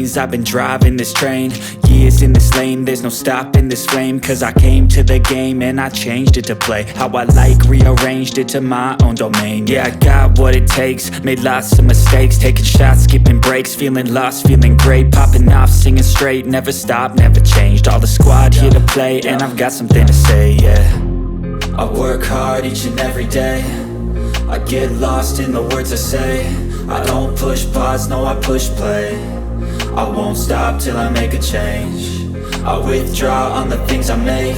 lanes, I've been driving this train. Years in this lane, there's no stopping this flame. Cause I came to the game and I changed it to play how I like, rearranged it to my own domain. Yeah, I got what it takes, made lots of mistakes, taking shots, skipping breaks, feeling lost, feeling great, popping off, singing straight, never stopped, never changed. All the squad here to play, and I've got something to say, yeah. I work hard each and every day, I get lost in the words I say. I don't push pause, no I push play. I won't stop till I make a change. I withdraw on the things I make.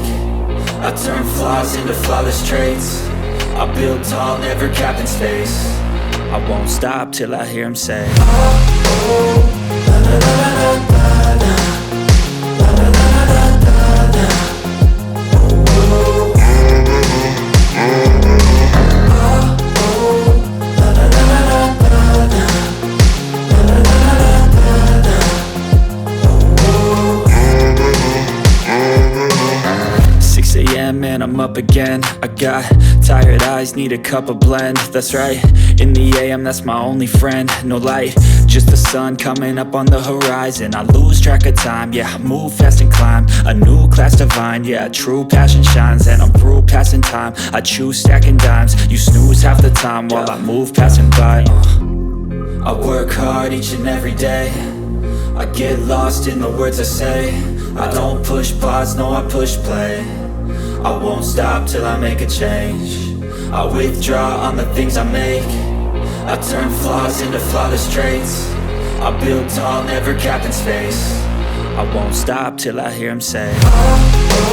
I turn flaws into flawless traits. I build tall, never capped in space. I won't stop till I hear him say, oh, oh, la la la la la la. Man, I'm up again. I got tired eyes, need a cup of blend. That's right, in the AM, that's my only friend. No light, just the sun coming up on the horizon. I lose track of time, yeah, I move fast and climb a new class divine, yeah, true passion shines. And I'm through passing time, I choose stacking dimes. You snooze half the time while I move passing by. I work hard each and every day, I get lost in the words I say. I don't push pause, no I push play. I won't stop till I make a change. I withdraw on the things I make. I turn flaws into flawless traits. I build tall, never capped in space. I won't stop till I hear him say, oh, oh.